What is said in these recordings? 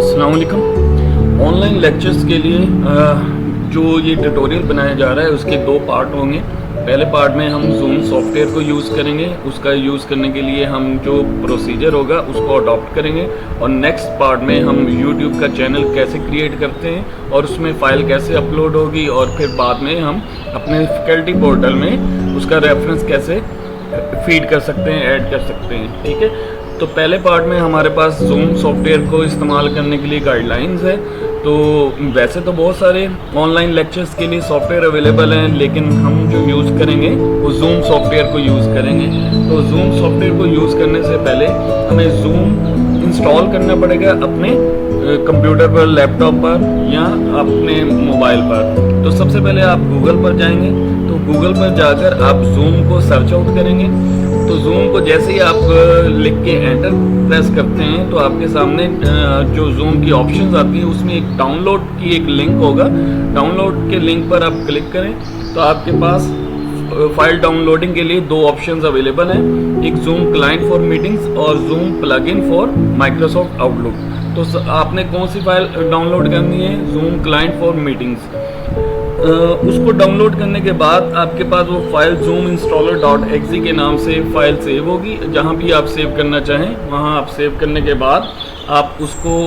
अस्सलाम वालेकुम। Online lectures के लिए जो ये ट्यूटोरियल बनाया जा रहा है उसके दो पार्ट होंगे। पहले पार्ट में हम जूम सॉफ्टवेयर को यूज़ करेंगे, उसका यूज़ करने के लिए हम जो प्रोसीजर होगा उसको अडॉप्ट करेंगे, और नेक्स्ट पार्ट में हम यूट्यूब का चैनल कैसे क्रिएट करते हैं और उसमें फ़ाइल कैसे अपलोड होगी, और फिर बाद में हम अपने फैकल्टी पोर्टल में उसका रेफरेंस कैसे फीड कर सकते हैं, ऐड कर सकते हैं। ठीक है, तो पहले पार्ट में हमारे पास जूम सॉफ्टवेयर को इस्तेमाल करने के लिए गाइडलाइंस है। तो वैसे तो बहुत सारे ऑनलाइन लेक्चर्स के लिए सॉफ्टवेयर अवेलेबल हैं, लेकिन हम जो यूज़ करेंगे वो जूम सॉफ्टवेयर को यूज़ करेंगे। तो जूम सॉफ्टवेयर को यूज़ करने से पहले हमें जूम इंस्टॉल करना पड़ेगा अपने कंप्यूटर पर, लैपटॉप पर या अपने मोबाइल पर। तो सबसे पहले आप गूगल पर जाएंगे, तो गूगल पर जाकर आप जूम को सर्च आउट करेंगे। तो जूम को जैसे ही आप लिख के एंटर प्रेस करते हैं तो आपके सामने जो जूम की ऑप्शंस आती हैं उसमें एक डाउनलोड की एक लिंक होगा। डाउनलोड के लिंक पर आप क्लिक करें तो आपके पास फाइल डाउनलोडिंग के लिए दो ऑप्शंस अवेलेबल हैं, एक जूम क्लाइंट फॉर मीटिंग्स और zoom plugin for Microsoft outlook. तो आपने कौन सी फाइल डाउनलोड करनी है? Zoom client for meetings. उसको डाउनलोड करने के बाद आपके पास वो फाइल zoom installer.exe के नाम से फाइल सेव होगी। जहाँ भी आप सेव करना चाहें वहाँ आप सेव करने के बाद आप उसको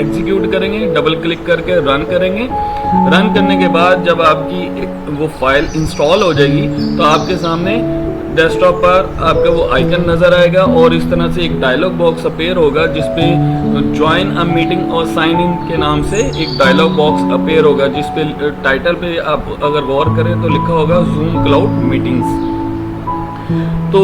एग्जीक्यूट करेंगे, डबल क्लिक करके रन करेंगे। रन करने के बाद जब आपकी वो फाइल इंस्टॉल हो जाएगी तो आपके सामने डेस्कटॉप पर आपका वो आइकन नज़र आएगा और इस तरह से एक डायलॉग बॉक्स अपेयर होगा जिसपे ज्वाइन अ मीटिंग और साइन इन के नाम से एक डायलॉग बॉक्स अपेयर होगा, जिसपे टाइटल पे आप अगर गौर करें तो लिखा होगा जूम क्लाउड मीटिंग्स। तो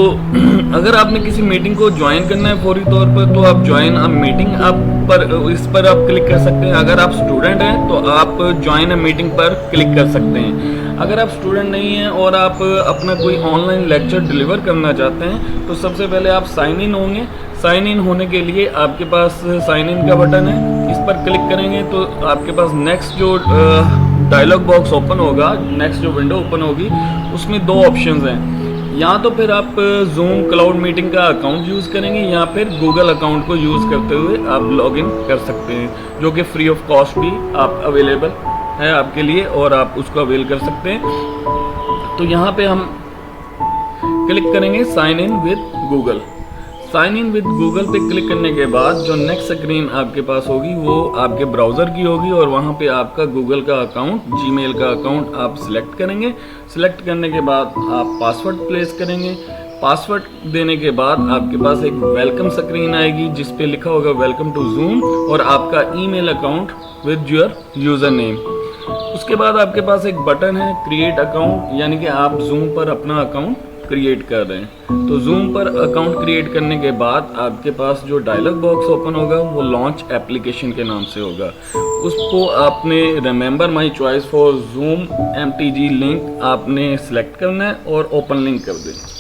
अगर आपने किसी मीटिंग को ज्वाइन करना है फौरी तौर पर तो आप ज्वाइन अ मीटिंग इस पर आप क्लिक कर सकते हैं। अगर आप स्टूडेंट हैं तो आप ज्वाइन अ मीटिंग पर क्लिक कर सकते हैं। अगर आप स्टूडेंट नहीं हैं और आप अपना कोई ऑनलाइन लेक्चर डिलीवर करना चाहते हैं तो सबसे पहले आप साइन इन होंगे। साइन इन होने के लिए आपके पास साइन इन का बटन है, इस पर क्लिक करेंगे तो आपके पास नेक्स्ट जो डायलॉग बॉक्स ओपन होगा, नेक्स्ट जो विंडो ओपन होगी उसमें दो ऑप्शंस हैं। या तो फिर आप जूम क्लाउड मीटिंग का अकाउंट यूज़ करेंगे या फिर गूगल अकाउंट को यूज़ करते हुए आप लॉगिन कर सकते हैं, जो कि फ्री ऑफ कॉस्ट भी आप अवेलेबल है आपके लिए और आप उसको अवेल कर सकते हैं। तो यहाँ पे हम क्लिक करेंगे sign in with Google. Sign in with Google पे क्लिक करने के बाद जो नेक्स्ट स्क्रीन आपके पास होगी वो आपके ब्राउज़र की होगी और वहाँ पे आपका गूगल का अकाउंट, जीमेल का अकाउंट आप सिलेक्ट करेंगे। सिलेक्ट करने के बाद आप पासवर्ड प्लेस करेंगे। पासवर्ड देने के बाद आपके पास एक वेलकम स्क्रीन आएगी जिस पे लिखा होगा वेलकम टू जूम और आपका email account with your user name. उसके बाद आपके पास एक बटन है क्रिएट अकाउंट, यानी कि आप जूम पर अपना अकाउंट क्रिएट कर रहे हैं। तो जूम पर अकाउंट क्रिएट करने के बाद आपके पास जो डायलॉग बॉक्स ओपन होगा वो लॉन्च एप्लीकेशन के नाम से होगा। उसको आपने remember my choice for zoom MTG link आपने सेलेक्ट करना है और ओपन लिंक कर देना।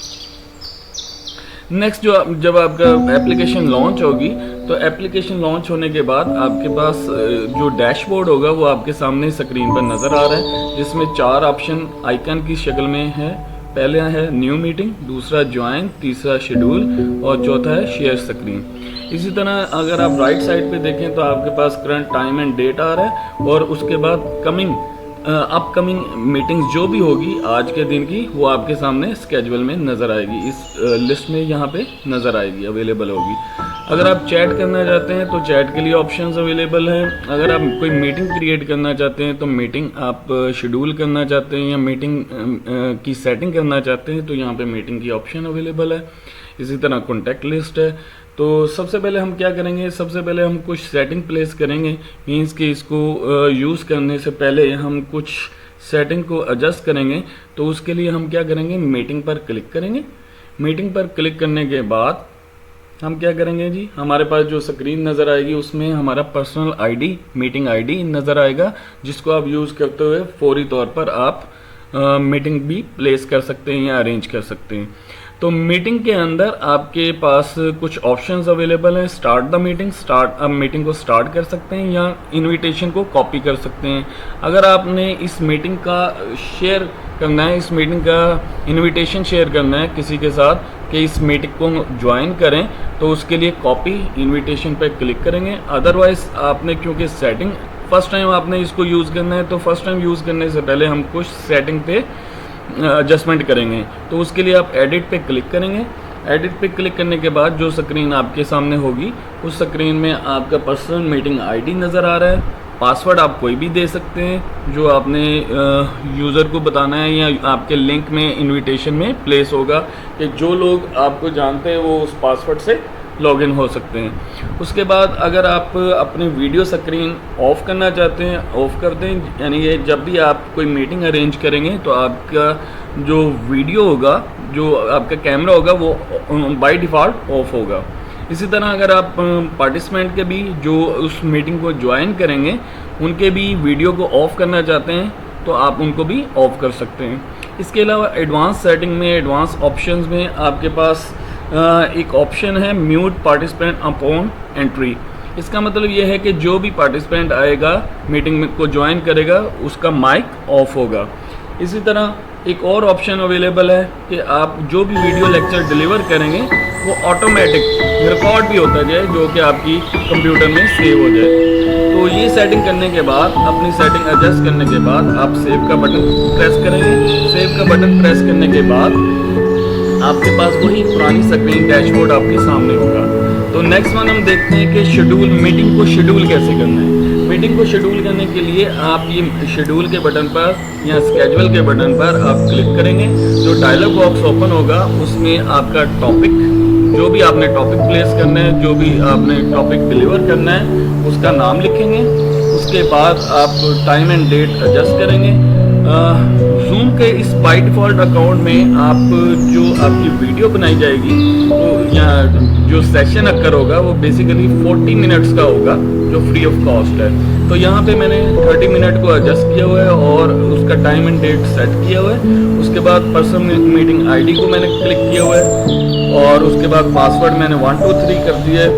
नेक्स्ट जब आपका एप्लीकेशन लॉन्च होगी तो एप्लीकेशन लॉन्च होने के बाद आपके पास जो डैशबोर्ड होगा वो आपके सामने स्क्रीन पर नज़र आ रहा है, जिसमें चार ऑप्शन आइकन की शक्ल में है। पहला है न्यू मीटिंग, दूसरा ज्वाइन, तीसरा शेड्यूल और चौथा है शेयर स्क्रीन। इसी तरह अगर आप राइट साइड पे देखें तो आपके पास करंट टाइम एंड डेट आ रहा है और उसके बाद अपकमिंग मीटिंग्स जो भी होगी आज के दिन की वो आपके सामने स्केड्यूल में नज़र आएगी, इस लिस्ट में यहाँ पे नज़र आएगी, अवेलेबल होगी। अगर आप चैट करना चाहते हैं तो चैट के लिए ऑप्शंस अवेलेबल हैं। अगर आप कोई मीटिंग क्रिएट करना चाहते हैं तो मीटिंग आप शेड्यूल करना चाहते हैं या मीटिंग की सेटिंग करना चाहते हैं तो यहाँ पे मीटिंग की ऑप्शन अवेलेबल है। इसी तरह कॉन्टैक्ट लिस्ट है। तो सबसे पहले हम क्या करेंगे, सबसे पहले हम कुछ सेटिंग प्लेस करेंगे, मीन्स कि इसको यूज़ करने से पहले हम कुछ सेटिंग को एडजस्ट करेंगे। तो उसके लिए हम क्या करेंगे, मीटिंग पर क्लिक करेंगे। मीटिंग पर क्लिक करने के बाद हम क्या करेंगे जी, हमारे पास जो स्क्रीन नज़र आएगी उसमें हमारा पर्सनल आईडी, मीटिंग आईडी नज़र आएगा, जिसको आप यूज़ करते हुए फौरी तौर पर आप मीटिंग भी प्लेस कर सकते हैं या अरेंज कर सकते हैं। तो मीटिंग के अंदर आपके पास कुछ ऑप्शंस अवेलेबल हैं। स्टार्ट द मीटिंग, आप मीटिंग को स्टार्ट कर सकते हैं या इनविटेशन को कॉपी कर सकते हैं। अगर आपने इस मीटिंग का शेयर करना है, इस मीटिंग का इनविटेशन शेयर करना है किसी के साथ, कि इस मीटिंग को ज्वाइन करें तो उसके लिए कॉपी इनविटेशन पे क्लिक करेंगे। अदरवाइज़ आपने क्योंकि सेटिंग फर्स्ट टाइम आपने इसको यूज़ करना है, तो फर्स्ट टाइम यूज़ करने से पहले हम कुछ सेटिंग पे एडजस्टमेंट करेंगे। तो उसके लिए आप एडिट पे क्लिक करेंगे। एडिट पे क्लिक करने के बाद जो स्क्रीन आपके सामने होगी, उस स्क्रीन में आपका पर्सनल मीटिंग आईडी नज़र आ रहा है। पासवर्ड आप कोई भी दे सकते हैं जो आपने यूज़र को बताना है या आपके लिंक में इनविटेशन में प्लेस होगा कि जो लोग आपको जानते हैं वो उस पासवर्ड से लॉगिन हो सकते हैं। उसके बाद अगर आप अपनी वीडियो स्क्रीन ऑफ़ करना चाहते हैं, ऑफ़ कर दें, यानी ये जब भी आप कोई मीटिंग अरेंज करेंगे तो आपका जो वीडियो होगा, जो आपका कैमरा होगा, वो बाय डिफ़ॉल्ट ऑफ होगा। इसी तरह अगर आप पार्टिसिपेंट के भी जो उस मीटिंग को ज्वाइन करेंगे उनके भी वीडियो को ऑफ़ करना चाहते हैं तो आप उनको भी ऑफ़ कर सकते हैं। इसके अलावा एडवांस सेटिंग में, एडवांस ऑप्शंस में आपके पास एक ऑप्शन है म्यूट पार्टिसिपेंट अपॉन एंट्री। इसका मतलब ये है कि जो भी पार्टिसिपेंट आएगा मीटिंग में को ज्वाइन करेगा उसका माइक ऑफ होगा। इसी तरह एक और ऑप्शन अवेलेबल है कि आप जो भी वीडियो लेक्चर डिलीवर करेंगे वो ऑटोमेटिक रिकॉर्ड भी होता जाए, जो कि आपकी कंप्यूटर में सेव हो जाए। तो ये सेटिंग करने के बाद, अपनी सेटिंग एडजस्ट करने के बाद आप सेव का बटन प्रेस करेंगे। सेव का बटन प्रेस करने के बाद आपके पास वही पुरानी स्क्रीन डैशबोर्ड आपके सामने होगा। तो नेक्स्ट वन हम देखते हैं कि शेड्यूल, मीटिंग को शेड्यूल कैसे करना है। मीटिंग को शेड्यूल करने के लिए आप ये शेड्यूल के बटन पर या स्केड्यूल के बटन पर आप क्लिक करेंगे। जो डायलॉग बॉक्स ओपन होगा उसमें आपका टॉपिक, जो भी आपने टॉपिक प्लेस करना है, जो भी आपने टॉपिक डिलीवर करना है, उसका नाम लिखेंगे। उसके बाद आप टाइम एंड डेट एडजस्ट करेंगे। जूम के इस बाय डिफ़ॉल्ट अकाउंट में आप जो आपकी वीडियो बनाई जाएगी तो या जो सेशन अक्कर होगा वो बेसिकली 40 मिनट्स का होगा, जो फ्री ऑफ कॉस्ट है। तो यहाँ पे मैंने 30 मिनट को एडजस्ट किया हुआ है और उसका टाइम एंड डेट सेट किया हुआ है। उसके बाद पर्सनल मीटिंग आईडी को मैंने क्लिक किया हुआ है और उसके बाद पासवर्ड मैंने 1 2 3 कर दिया है।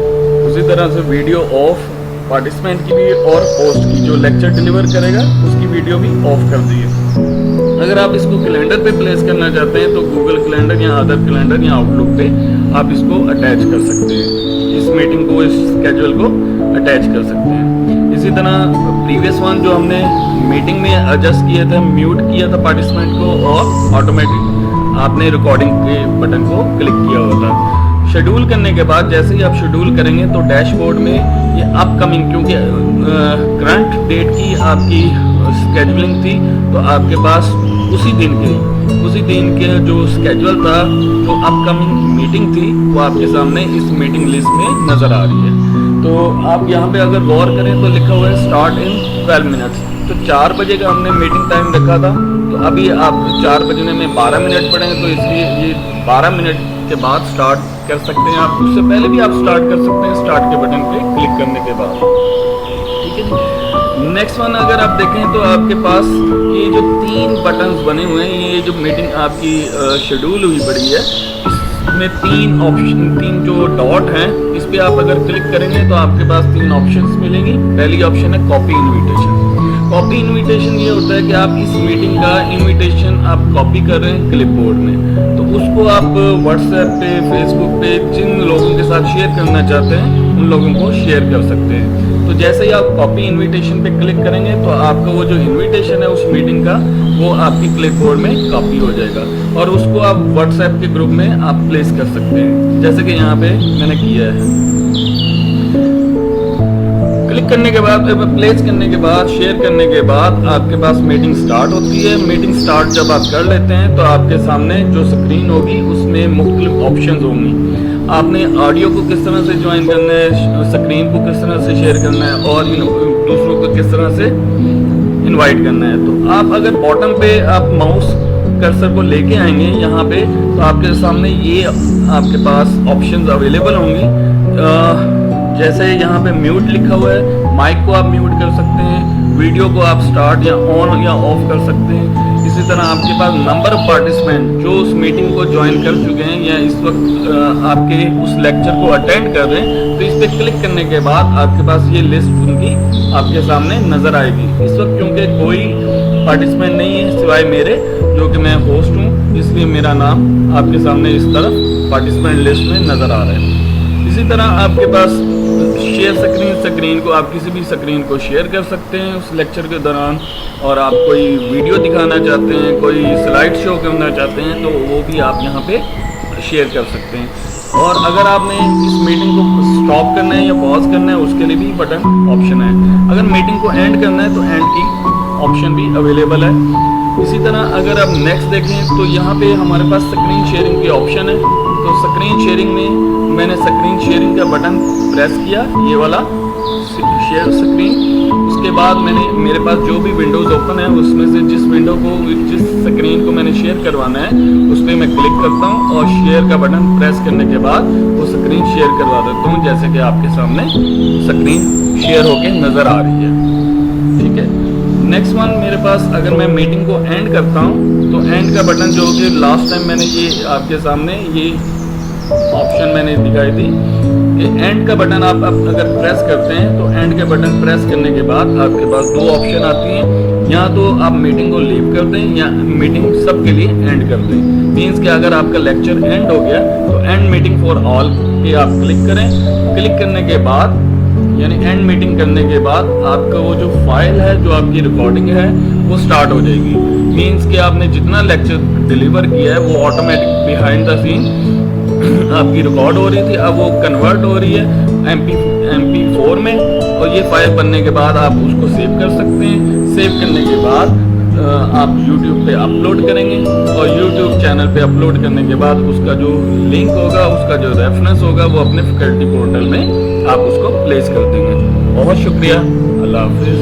उसी तरह से वीडियो ऑफ पार्टिसिपेंट की भी और होस्ट की, जो लेक्चर डिलीवर करेगा उसकी वीडियो भी ऑफ कर दी है। अगर आप इसको कैलेंडर पे प्लेस करना चाहते हैं तो गूगल कैलेंडर या अदर कैलेंडर या आउटलुक पे आप इसको अटैच कर सकते हैं। इस मीटिंग को, इस स्केड्यूल को अटैच कर सकते हैं। इसी तरह प्रीवियस वन जो हमने मीटिंग में एडजस्ट किया था, म्यूट किया था पार्टिसिपेंट को और ऑटोमेटिक आपने रिकॉर्डिंग के बटन को क्लिक किया हुआ था। शेड्यूल करने के बाद जैसे ही आप शेड्यूल करेंगे तो डैशबोर्ड में ये अपकमिंग, क्योंकि करंट डेट की आपकी स्केड्यूलिंग थी तो आपके पास उसी दिन के जो स्केड्यूल था, जो अपकमिंग मीटिंग थी, वो आपके सामने इस मीटिंग लिस्ट में नज़र आ रही है। तो आप यहाँ पे अगर गौर करें तो लिखा हुआ है स्टार्ट इन 12 मिनट्स। तो 4 बजे का हमने मीटिंग टाइम रखा था, तो अभी आप 4 बजने में 12 मिनट पड़ेंगे, तो इसलिए ये 12 मिनट के बाद स्टार्ट कर सकते हैं। आप उससे पहले भी आप स्टार्ट कर सकते हैं, स्टार्ट के बटन पे क्लिक करने के बाद। ठीक है। नेक्स्ट वन अगर आप देखें तो आपके पास ये जो 3 बटन्स बने हुए हैं, ये जो मीटिंग आपकी शेड्यूल हुई पड़ी है, इसमें 3 ऑप्शन, 3 जो डॉट हैं, इस पर आप अगर क्लिक करेंगे तो आपके पास 3 ऑप्शंस मिलेंगी। पहली ऑप्शन है कॉपी इन्विटेशन। कॉपी इन्विटेशन ये होता है कि आप इस मीटिंग का इन्विटेशन आप कॉपी कर रहे हैं क्लिपबोर्ड में, तो उसको आप व्हाट्सएप पे, फेसबुक पे जिन लोगों के साथ शेयर करना चाहते हैं उन लोगों को शेयर कर सकते हैं। तो जैसे ही आप कॉपी इन्विटेशन पे क्लिक करेंगे तो आपका वो जो इन्विटेशन है उस मीटिंग का, वो आपकी क्लिपबोर्ड में कॉपी हो जाएगा और उसको आप व्हाट्सएप के ग्रुप में आप प्लेस कर सकते हैं, जैसे कि यहाँ पे मैंने किया है। क्लिक करने के बाद, प्लेस करने के बाद, शेयर करने के बाद आपके पास मीटिंग स्टार्ट होती है। मीटिंग स्टार्ट जब आप कर लेते हैं तो आपके सामने जो स्क्रीन होगी उसमें मुख्तलिफ ऑप्शंस होंगी। आपने ऑडियो को किस तरह से ज्वाइन करना है, स्क्रीन को किस तरह से शेयर करना है और दूसरों को किस तरह से इनवाइट करना है। तो आप अगर बॉटम पे आप माउस कर्सर को लेके आएंगे यहाँ पे, तो आपके सामने ये आपके पास ऑप्शंस अवेलेबल होंगी। जैसे यहाँ पे म्यूट लिखा हुआ है, माइक को आप म्यूट कर सकते हैं, वीडियो को आप स्टार्ट या ऑन या ऑफ कर सकते हैं। इसी तरह आपके पास नंबर ऑफ पार्टिसिपेंट जो उस मीटिंग को ज्वाइन कर चुके हैं या इस वक्त आपके उस लेक्चर को अटेंड कर रहे हैं, तो इस पर क्लिक करने के बाद आपके पास ये लिस्ट उनकी आपके सामने नज़र आएगी। इस वक्त क्योंकि कोई पार्टिसिपेंट नहीं है सिवाय मेरे, जो कि मैं होस्ट हूँ, इसलिए मेरा नाम आपके सामने इस तरफ पार्टिसिपेंट लिस्ट में नज़र आ रहा है। इसी तरह आपके पास शेयर स्क्रीन को आप किसी भी स्क्रीन को शेयर कर सकते हैं उस लेक्चर के दौरान, और आप कोई वीडियो दिखाना चाहते हैं, कोई स्लाइड शो करना चाहते हैं, तो वो भी आप यहाँ पे शेयर कर सकते हैं। और अगर आपने इस मीटिंग को स्टॉप करना है या पॉज करना है, उसके लिए भी बटन ऑप्शन है। अगर मीटिंग को एंड करना है तो एंड की ऑप्शन भी अवेलेबल है। इसी तरह अगर आप नेक्स्ट देखें तो यहाँ पे हमारे पास स्क्रीन शेयरिंग की ऑप्शन है। तो स्क्रीन शेयरिंग में मैंने स्क्रीन शेयरिंग का बटन प्रेस किया, ये वाला शेयर स्क्रीन। उसके बाद मेरे पास जो भी विंडोज़ ओपन है उसमें से जिस स्क्रीन को मैंने शेयर करवाना है उस पर मैं क्लिक करता हूँ और शेयर का बटन प्रेस करने के बाद वो स्क्रीन शेयर करवा देता हूँ, जैसे कि आपके सामने स्क्रीन शेयर होके नज़र आ रही है। ठीक है, नेक्स्ट वन मेरे पास अगर मैं मीटिंग को एंड करता हूँ तो एंड का बटन जो कि लास्ट टाइम मैंने ये आपके सामने ये ऑप्शन मैंने दिखाई थी, ये एंड का बटन आप अगर प्रेस करते हैं तो एंड के बटन प्रेस करने के बाद आपके पास दो ऑप्शन आती हैं, या तो आप मीटिंग को लीव कर दें या मीटिंग सबके लिए एंड कर दें। मीन्स कि अगर आपका लेक्चर एंड हो गया तो एंड मीटिंग फॉर ऑल पे आप क्लिक करें। क्लिक करने के बाद यानी एंड मीटिंग करने के बाद आपका वो जो फाइल है, जो आपकी रिकॉर्डिंग है, वो स्टार्ट हो जाएगी। मीन्स कि आपने जितना लेक्चर डिलीवर किया है वो ऑटोमेटिक बिहाइंड द सीन आपकी रिकॉर्ड हो रही थी, अब वो कन्वर्ट हो रही है MP4 में, और ये फाइल बनने के बाद आप उसको सेव कर सकते हैं। सेव करने के बाद आप YouTube पे अपलोड करेंगे, और YouTube चैनल पे अपलोड करने के बाद उसका जो लिंक होगा, उसका जो रेफरेंस होगा, वो अपने फैकल्टी पोर्टल में आप उसको प्लेस कर देंगे। बहुत शुक्रिया, अल्लाह हाफिज़।